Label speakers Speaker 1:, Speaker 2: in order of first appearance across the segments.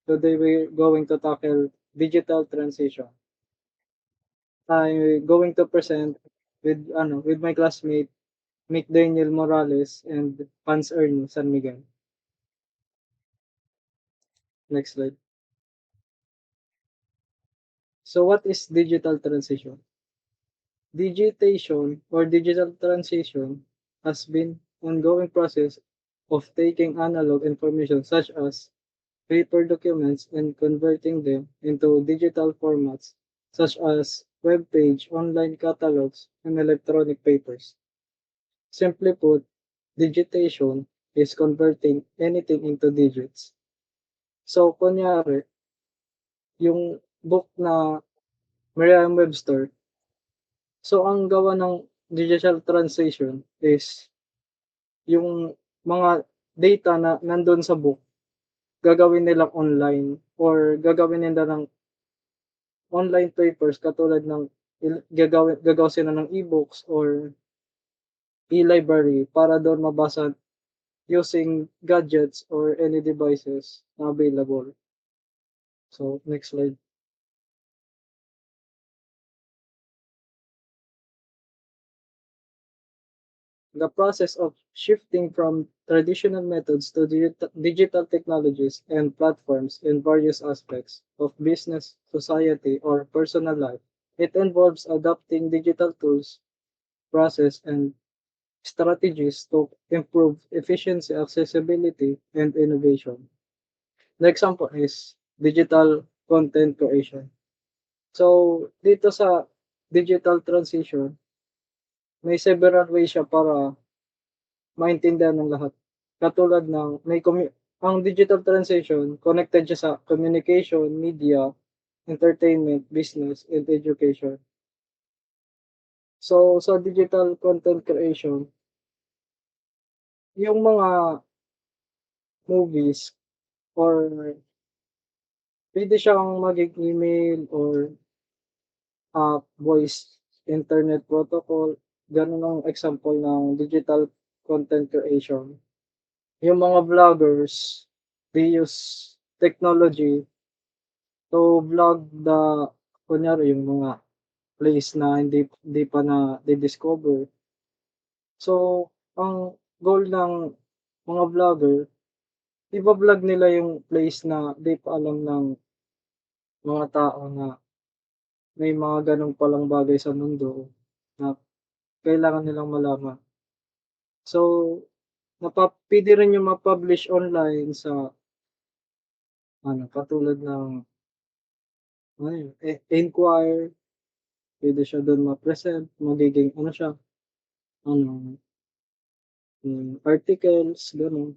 Speaker 1: Today we're going to tackle digital transition. I'm going to present with my classmate Mick Daniel Morales and Hans Ernie San Miguel. Next slide. So what is digital transition? Digitization or digital transition has been ongoing process of taking analog information such as paper documents and converting them into digital formats such as web page, online catalogs, and electronic papers. Simply put, digitation is converting anything into digits. So, kunyari, yung book na Merriam-Webster, so ang gawa ng digital translation is yung mga data na nandun sa book, gagawin nilang online or gagawin nila ng online papers katulad ng gagawa sila ng e-books or e-library para doon mabasa using gadgets or any devices na available. So, next slide. The process of shifting from traditional methods to digital technologies and platforms in various aspects of business, society, or personal life. It involves adopting digital tools, process, and strategies to improve efficiency, accessibility, and innovation. The example is digital content creation. So, dito sa digital transition, may several ways siya para maintindihan ng lahat. Katulad ng ang digital transition connected siya sa communication, media, entertainment, business, and education. So, sa digital content creation, yung mga movies or pwede siyang maging email or voice internet protocol. Ganun ang example ng digital content creation. Yung mga vloggers, they use technology to vlog kunyari yung mga place na hindi pa na-discover. So, ang goal ng mga vlogger, iba-vlog nila yung place na di pa alam ng mga tao na may mga ganun palang bagay sa mundo na kailangan nilang malaman. So, puwede rin yung ma-publish online sa katulad ng Enquire, puwede siya dun ma-present, magiging siya, ano, articles, gano'n.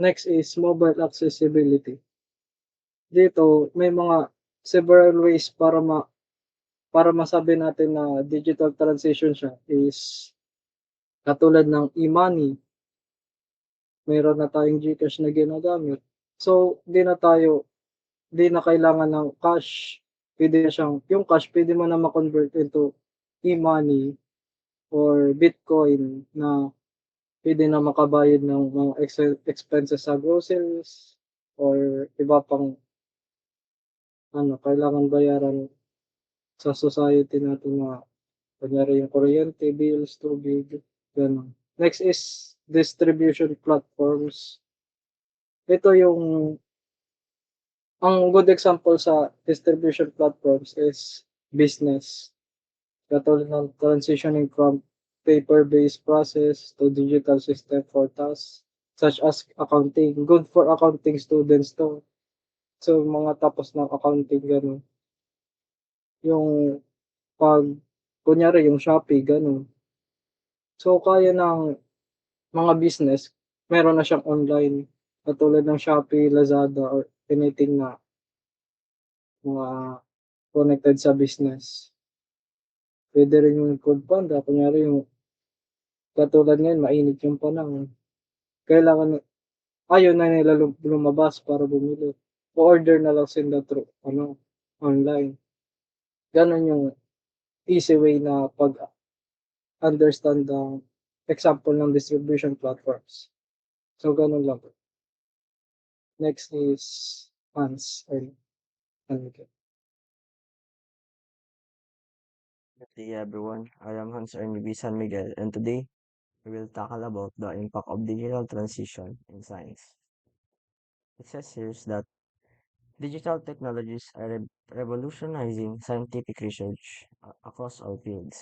Speaker 1: Next is mobile accessibility. Dito may mga several ways para masabi natin na digital transition siya is katulad ng e-money, meron na tayong GCash na ginagamit. So, 'di na kailangan ng cash, puwede na siyang yung cash puwede mo na ma-convert into e-money or Bitcoin na puwede na makabayad ng mga expenses sa groceries or iba pang kailangan bayaran sa society natin na kunyari yung kuryente bills, tubig, gano'n. Next is distribution platforms. Ito yung ang good example sa distribution platforms is business. Katulad ng transitioning from paper-based process to digital system for tasks such as accounting. Good for accounting students 'to. So, mga tapos ng accounting gano'n. Yung 'pag kunyari yung Shopee gano'n. So, kaya ng mga business meron na siyang online katulad ng Shopee, Lazada or anything na mga connected sa business. Puwede rin yung Foodpanda kunyari yung katulad ngayon mainit yung panahon, kailangan ayaw na nila lumabas para bumili. O-order na lang sila through online. Gano'n yung easy way na pag-understand ng example ng distribution platforms. So, gano'n lang. Next is Hans Enrique.
Speaker 2: Good day everyone, I am Hans Ernie San Miguel and today we will tackle about the impact of digital transition in science. It says here that digital technologies are revolutionizing scientific research across all fields.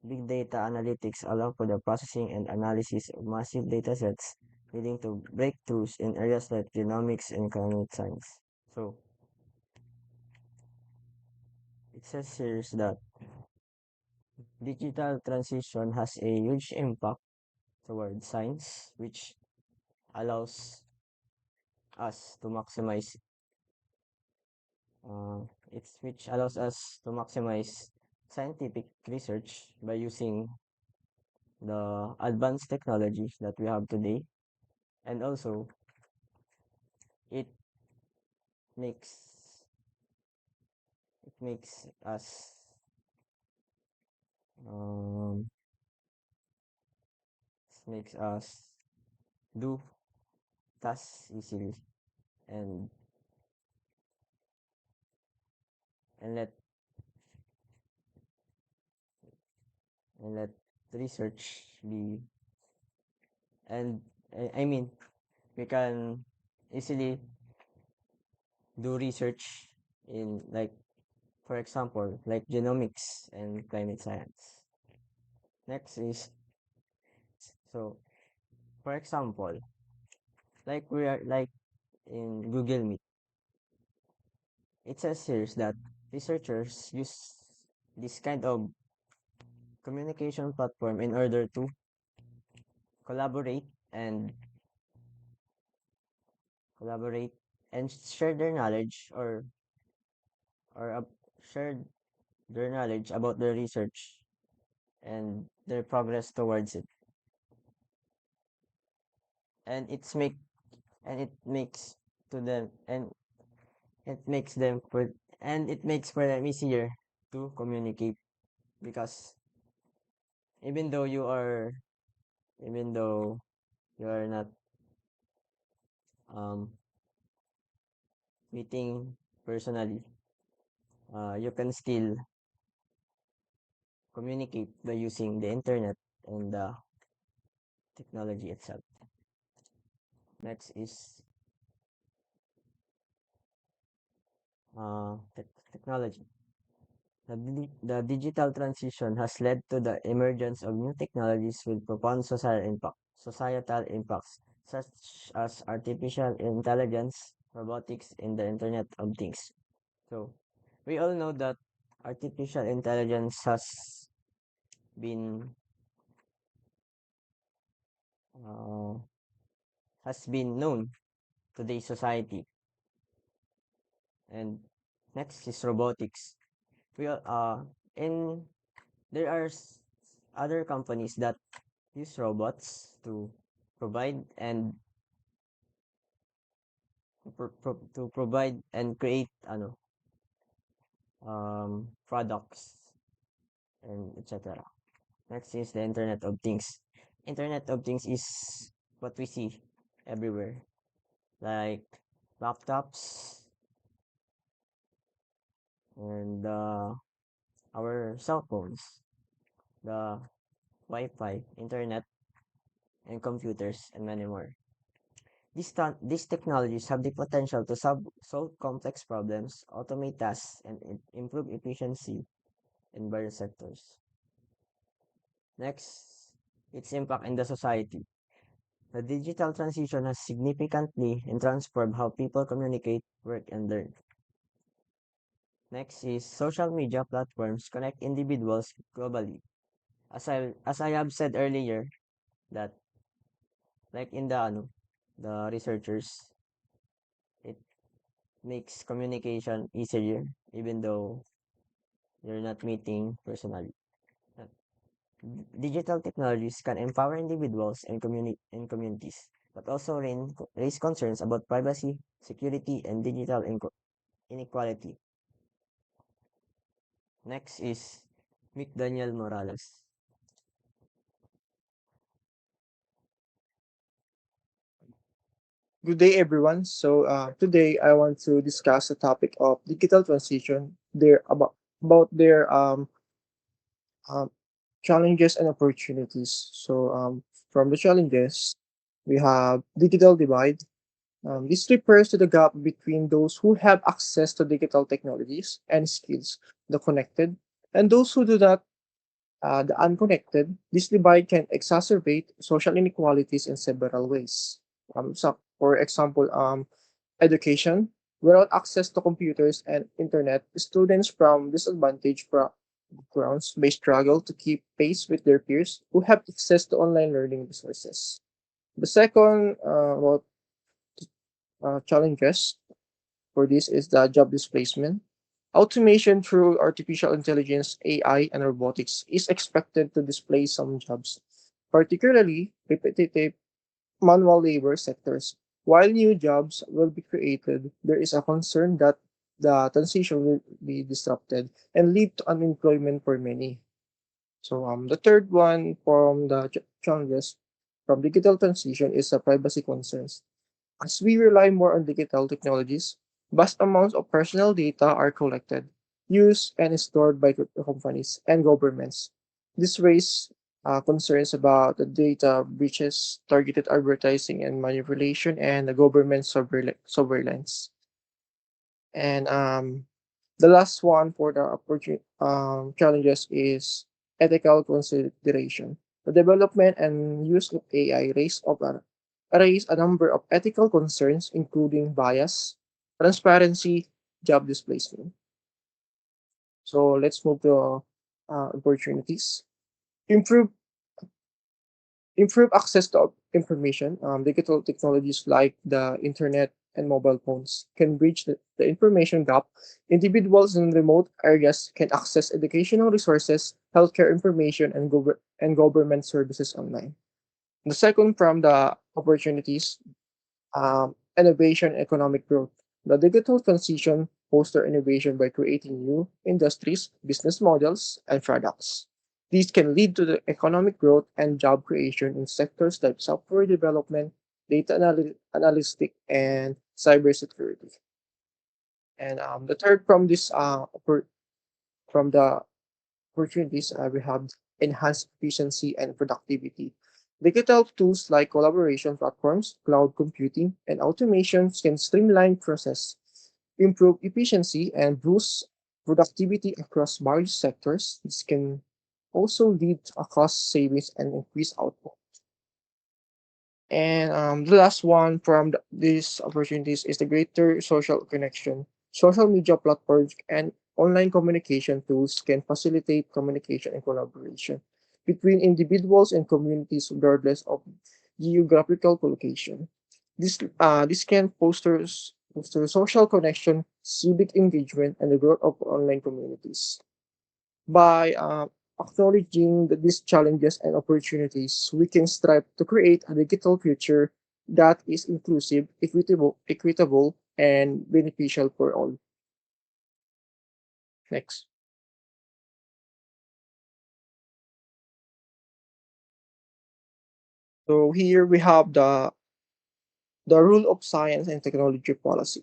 Speaker 2: Big data analytics allow for the processing and analysis of massive datasets, leading to breakthroughs in areas like genomics and climate science. So, it says here that digital transition has a huge impact towards science, which allows us to maximize uh, which allows us to maximize scientific research by using the advanced technologies that we have today, and also it makes it makes us um, makes us do tasks easily and and let and let research be and I mean we can easily do research in, like, for example, like genomics and climate science. Next is, so for example, like we are like in Google Meet, it says here that researchers use this kind of communication platform in order to collaborate and collaborate and share their knowledge or share their knowledge about their research and their progress towards it. And it's make and it makes to them and it makes them for and it makes for them easier to communicate, because even though you are even though you are not um meeting personally, you can still communicate by using the internet and the technology itself. Next is technology. The digital transition has led to the emergence of new technologies with profound societal impacts, such as artificial intelligence, robotics, and the Internet of Things. So, we all know that artificial intelligence been uh, has been known to the society. And next is robotics. We all, in there are other companies that use robots to provide and to provide and create products and etc. Next is the Internet of Things. Internet of Things is what we see everywhere, like laptops and our cell phones, the Wi-Fi, internet, and computers, and many more. These technologies have the potential to solve complex problems, automate tasks, and improve efficiency in various sectors. Next, its impact in the society. The digital transition has significantly and transformed how people communicate, work, and learn. Next is social media platforms connect individuals globally. As I have said earlier, that like in the researchers, it makes communication easier even though you're not meeting personally. Uh, Digital technologies can empower individuals and communities, but also raise concerns about privacy, security, and digital inequality. Next is meet Daniel Morales.
Speaker 3: Good day, everyone. Today I want to discuss the topic of digital transition. About their um, challenges and opportunities. From the challenges, we have digital divide. This refers to the gap between those who have access to digital technologies and skills, the connected, and those who do not, the unconnected. This divide can exacerbate social inequalities in several ways. For example, education. Without access to computers and internet, students from disadvantaged backgrounds may struggle to keep pace with their peers who have access to online learning resources. The second challenges for this is the job displacement. Automation through artificial intelligence, AI, and robotics is expected to displace some jobs, particularly repetitive manual labor sectors. While new jobs will be created, there is a concern that the transition will be disrupted and lead to unemployment for many. The third one from the challenges from digital transition is privacy concerns. As we rely more on digital technologies, vast amounts of personal data are collected, used, and stored by companies and governments. This raises concerns about the data breaches, targeted advertising and manipulation, and the government surveillance. And the last one for the challenges is ethical consideration. The development and use of AI raise a number of ethical concerns, including bias, transparency, job displacement. So let's move to opportunities. Improve Improve access to information. Digital technologies like the internet and mobile phones can bridge the information gap. Individuals in remote areas can access educational resources, healthcare information, and government services online. The second from the opportunities, innovation and economic growth. The digital transition foster innovation by creating new industries, business models, and products. These can lead to the economic growth and job creation in sectors like software development, analytics, and cybersecurity. And the third from from the opportunities, we have enhanced efficiency and productivity. Digital tools like collaboration platforms, cloud computing, and automations can streamline process, improve efficiency, and boost productivity across various sectors. This can also lead to a cost savings and increased output. And the last one from these opportunities is the greater social connection. Social media platforms and online communication tools can facilitate communication and collaboration between individuals and communities regardless of geographical location. This can foster social connection, civic engagement, and the growth of online communities. By acknowledging these challenges and opportunities, we can strive to create a digital future that is inclusive, equitable, and beneficial for all. Next. So here we have the rule of science and technology policy.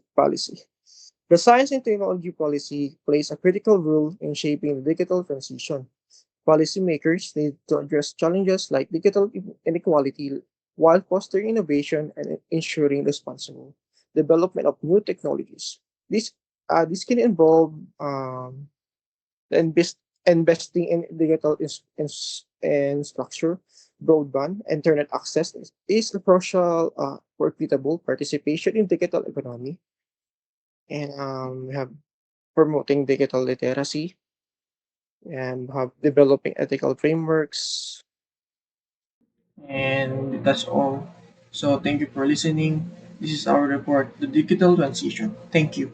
Speaker 3: The science and technology policy plays a critical role in shaping the digital transition. Policymakers need to address challenges like digital inequality while fostering innovation and ensuring responsible development of new technologies. This can involve investing in digital infrastructure, broadband, internet access is a crucial for equitable participation in digital economy, and we have promoting digital literacy and have developing ethical frameworks. And that's all. So thank you for listening. This is our report, The Digital Transition. Thank you.